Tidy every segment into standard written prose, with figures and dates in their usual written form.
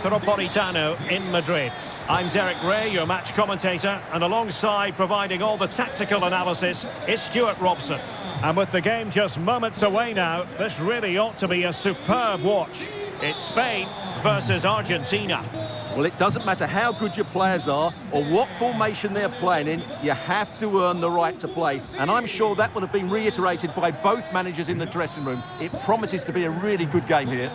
Metropolitano in Madrid. I'm Derek Ray, your match commentator, and alongside providing all the tactical analysis is Stuart Robson. And with the game just moments away now, this really ought to be a superb watch. It's Spain versus Argentina. Well, it doesn't matter how good your players are or what formation they're playing in, you have to earn the right to play. And I'm sure that would have been reiterated by both managers in the dressing room. It promises to be a really good game here.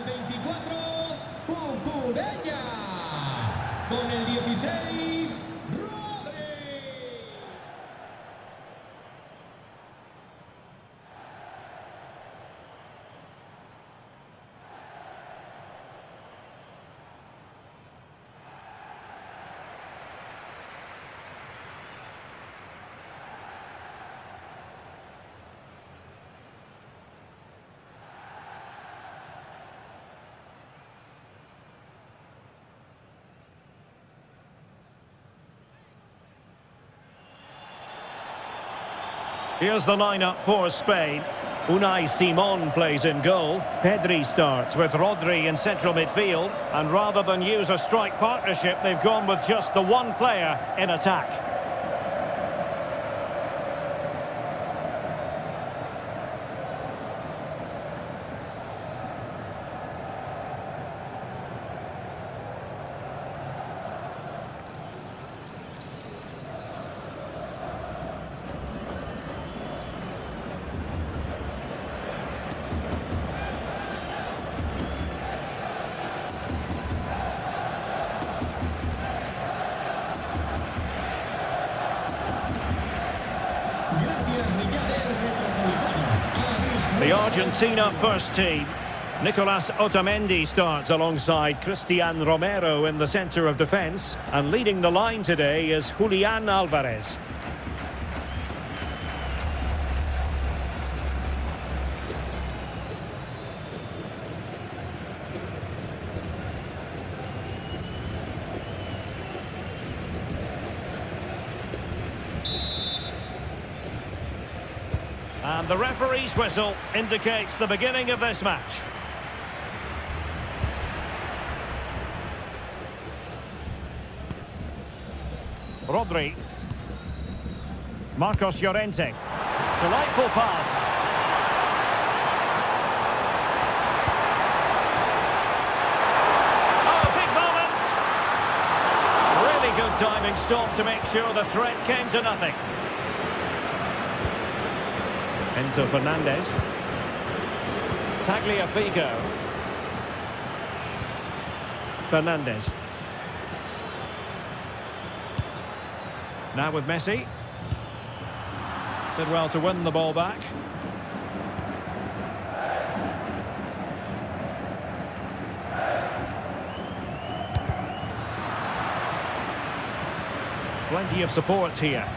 Here's the lineup for Spain. Unai Simon plays in goal. Pedri starts with Rodri in central midfield. And rather than use a strike partnership, they've gone with just the one player in attack. The Argentina first team. Nicolas Otamendi starts alongside Christian Romero in the centre of defence. And leading the line today is Julian Alvarez. And the referee's whistle indicates the beginning of this match. Rodri. Marcos Llorente. Delightful pass. Oh, big moment! Really good timing stop to make sure the threat came to nothing. Enzo Fernandez. Tagliafico. Fernandez. Now with Messi. Did well to win the ball back. Plenty of support here.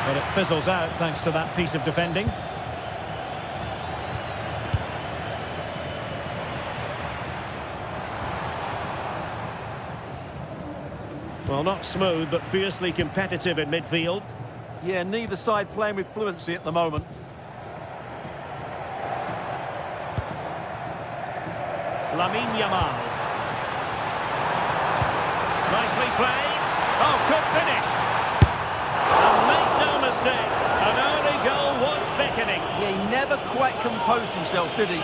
But it fizzles out thanks to that piece of defending. Well, not smooth, but fiercely competitive in midfield. Yeah, neither side playing with fluency at the moment. Lamine Yamal. Nicely played. Oh, good finish. And make no mistake, an early goal was beckoning. Yeah, he never quite composed himself, did he?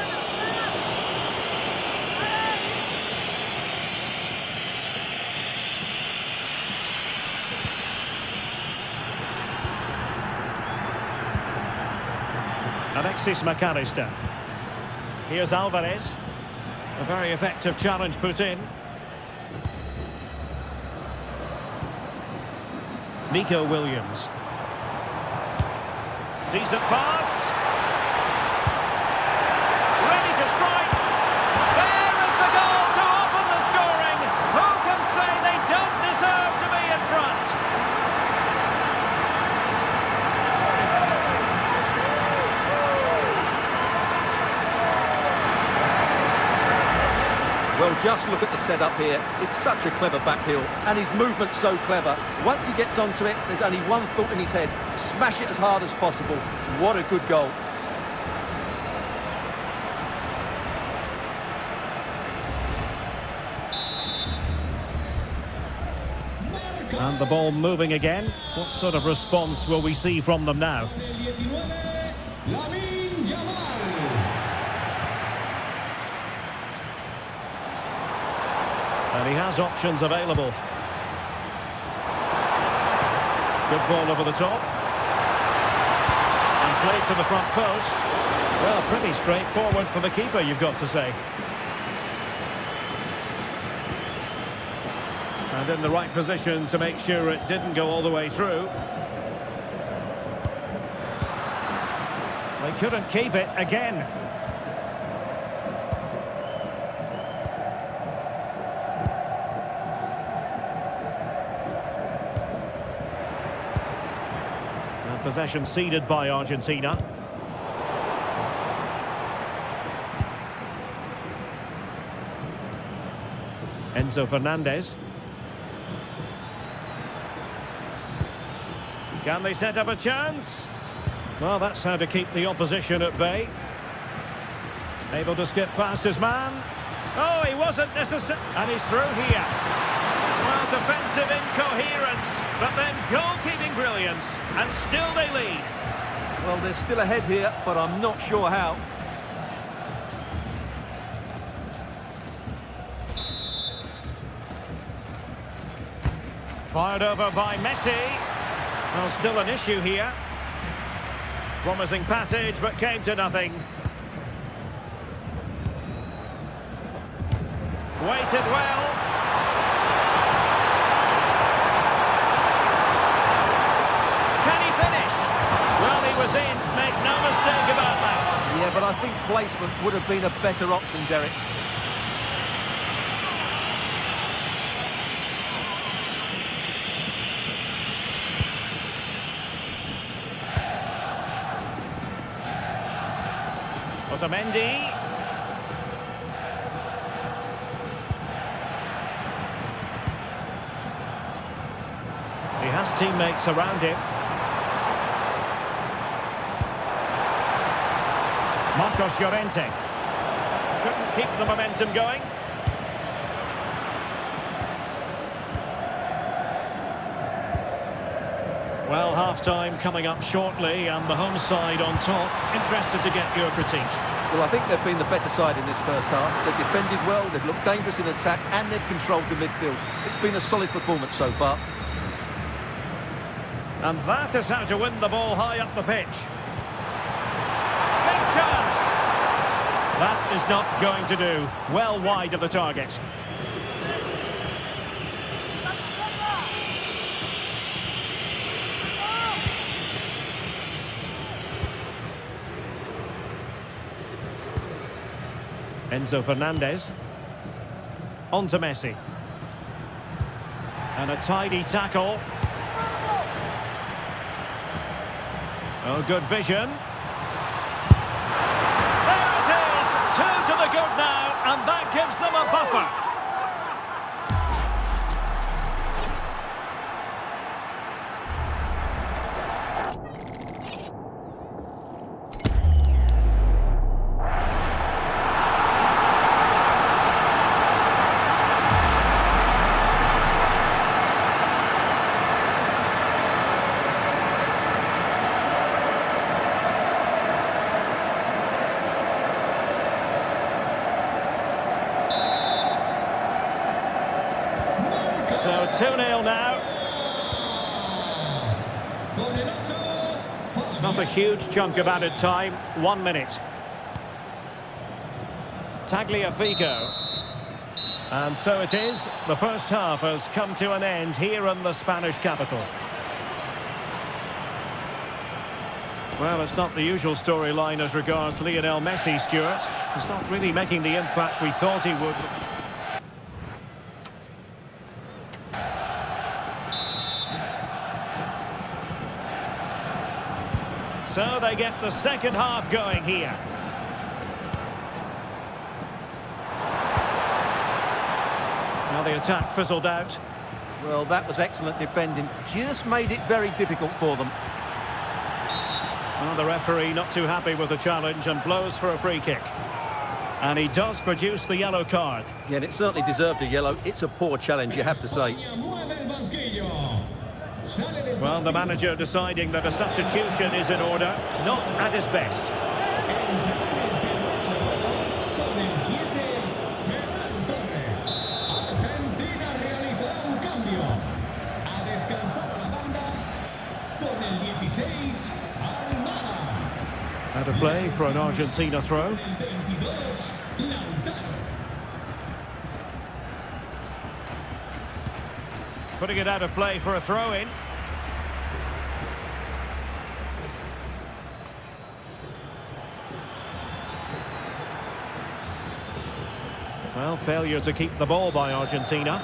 Alexis McAllister. Here's Alvarez. A very effective challenge put in. Nico Williams. Decent pass. Ready to strike. There is the goal to open the scoring. Who can say they don't deserve to be in front? Well, just look at the setup here. It's such a clever backheel, and his movement's so clever. Once he gets onto it, there's only one thought in his head. Smash it as hard as possible. What a good goal. And the ball moving again. What sort of response will we see from them now? And he has options available. Good ball over the top. And played to the front post. Well, pretty straightforward for the keeper, you've got to say. And in the right position to make sure it didn't go all the way through. They couldn't keep it again. And possession ceded by Argentina. Enzo Fernandez. Can they set up a chance? Well, that's how to keep the opposition at bay. Able to skip past his man. Oh, he wasn't necessary. And he's through here. Well, defensive incoherence, but then goalkeeping brilliance. And still they lead. Well, they're still ahead here, but I'm not sure how. Fired over by Messi. Well, still an issue here. Promising passage, but came to nothing. Waited well. Can he finish? Well, he was in. Make no mistake about that. Yeah, but I think placement would have been a better option, Derek. Otamendi. He has teammates around him. Marcos Llorente. Couldn't keep the momentum going. Well, half-time coming up shortly, and the home side on top. Interested to get your critique. Well, I think they've been the better side in this first half. They've defended well, they've looked dangerous in attack, and they've controlled the midfield. It's been a solid performance so far. And that is how to win the ball high up the pitch. Big chance! That is not going to do. Well wide of the target. Enzo Fernandez. On to Messi. And a tidy tackle. Oh, good vision. There it is! 2 to the good now, and that gives them a buffer. So 2-0 now. Not a huge chunk of added time. 1 minute. Tagliafico. And so it is. The first half has come to an end here in the Spanish capital. Well, it's not the usual storyline as regards Lionel Messi, Stuart. He's not really making the impact we thought he would. So they get the second half going here. Now the attack fizzled out. Well, that was excellent defending. Just made it very difficult for them. Well, the referee not too happy with the challenge and blows for a free kick. And he does produce the yellow card. Yeah, and it certainly deserved a yellow. It's a poor challenge, you have to say. Well, the manager deciding that a substitution is in order, not at his best. Con el 7, Ferran Torres. Argentina realizará un cambio. Ha descansado la banda con el 16, Almada. Out of play for an Argentina throw. El 22, Lautaro. Putting it out of play for a throw-in. Well, failure to keep the ball by Argentina.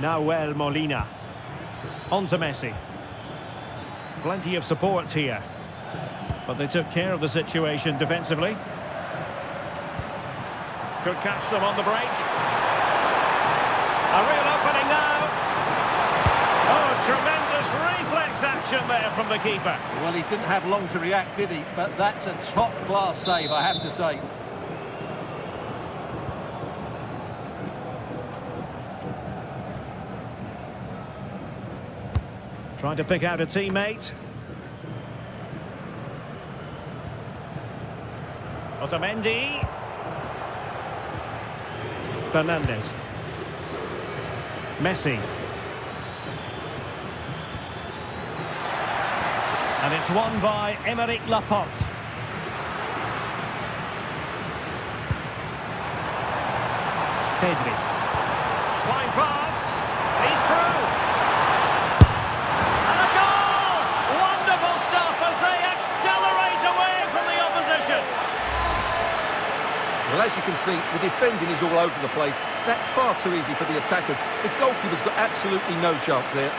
Nahuel Molina. On to Messi. Plenty of support here. But they took care of the situation defensively. Could catch them on the break. A real opening now. Oh, tremendous reflex action there from the keeper. Well, he didn't have long to react, did he? But that's a top-class save, I have to say. Trying to pick out a teammate. Otamendi. Fernandes. Messi. And it's won by Aymeric Laporte. Pedri. Flying pass. He's through. And a goal! Wonderful stuff as they accelerate away from the opposition. Well, as you can see, the defending is all over the place. That's far too easy for the attackers. The goalkeeper's got absolutely no chance there.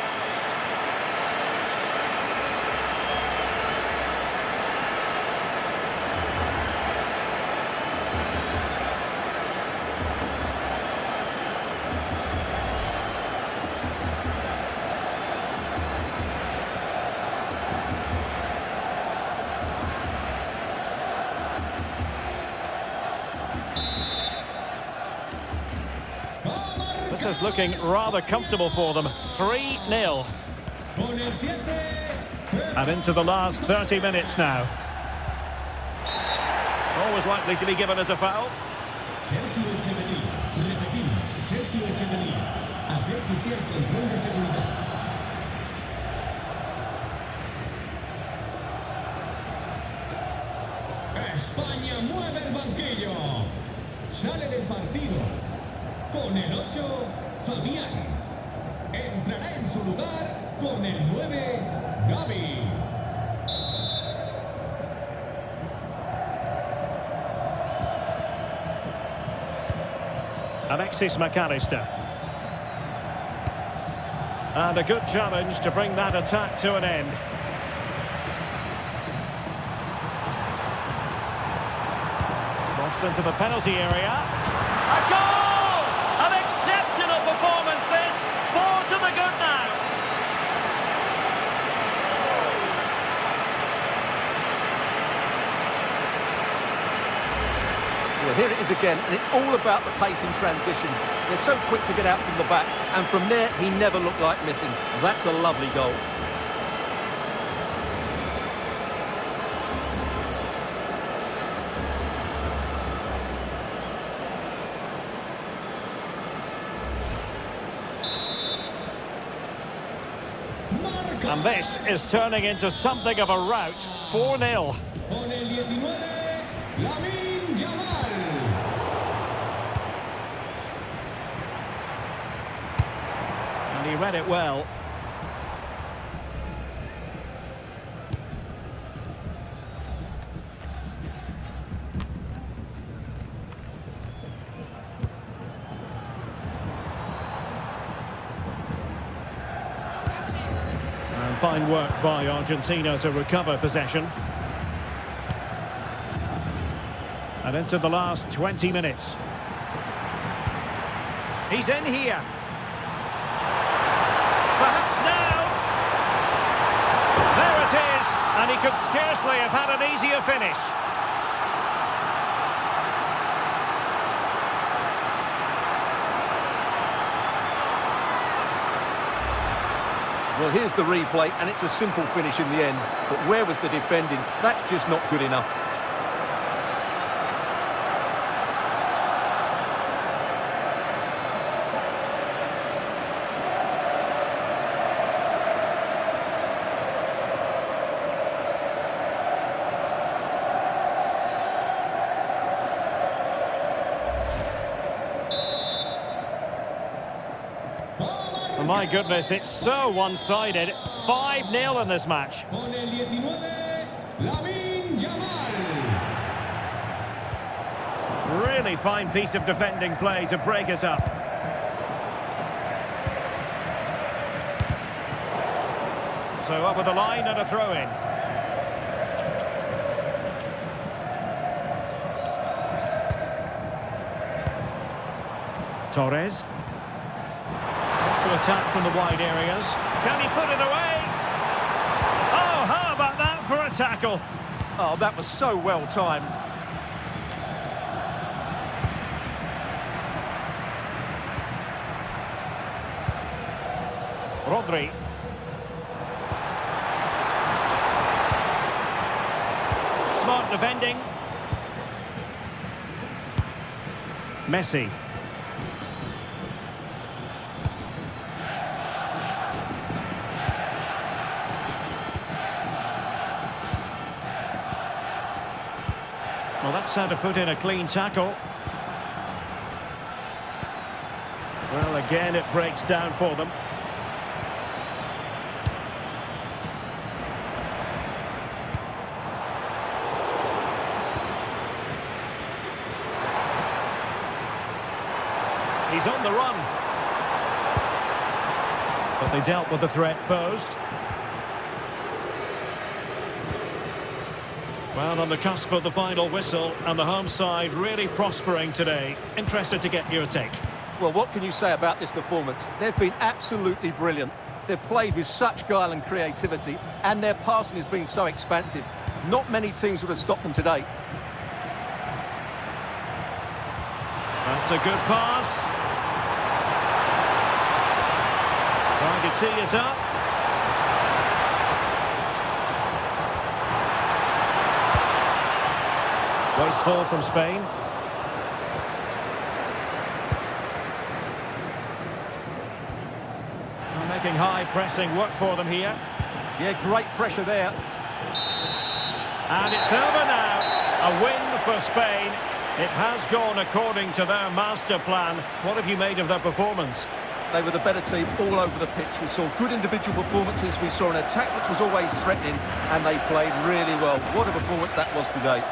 This is looking rather comfortable for them. 3-0. Con el 7, And into the last 30 minutes now. Always likely to be given as a foul. Sergio Echeverría. Repetimos, Sergio Echeverría. Hacer oficial control de seguridad. España mueve el banquillo. Sale del partido. Con el 8, Fabián. Entrará en su lugar con el 9, Gavi. Alexis McAllister. And a good challenge to bring that attack to an end. Launched into the penalty area. A goal! An exceptional performance this. 4 to the good now. Well, here it is again, and it's all about the pace in transition. They're so quick to get out from the back, and from there, he never looked like missing. That's a lovely goal. And this is turning into something of a rout. 4-0. Con el 19, Lamine Yamal. And he read it well. And fine work by Argentina to recover possession. And into the last 20 minutes. He's in here. Perhaps now. There it is. And he could scarcely have had an easier finish. Well, here's the replay, and it's a simple finish in the end. But where was the defending? That's just not good enough. My goodness, it's so one-sided. 5-0 in this match. Con el 19, Lamine Yamal. Really fine piece of defending play to break it up. So over the line and a throw-in. Torres. To attack from the wide areas. Can he put it away? Oh, how about that for a tackle? Oh, that was so well timed. Rodri. Smart defending. Messi. Well, that's how to put in a clean tackle. Well, again, it breaks down for them. He's on the run. But they dealt with the threat posed. Well, on the cusp of the final whistle, and the home side really prospering today. Interested to get your take. Well, what can you say about this performance? They've been absolutely brilliant. They've played with such guile and creativity, and their passing has been so expansive. Not many teams would have stopped them today. That's a good pass. Trying to tee it up. Wasteful from Spain. Well, making high pressing work for them here. Yeah, great pressure there. And it's over now. A win for Spain. It has gone according to their master plan. What have you made of their performance? They were the better team all over the pitch. We saw good individual performances. We saw an attack which was always threatening, and they played really well. What a performance that was today.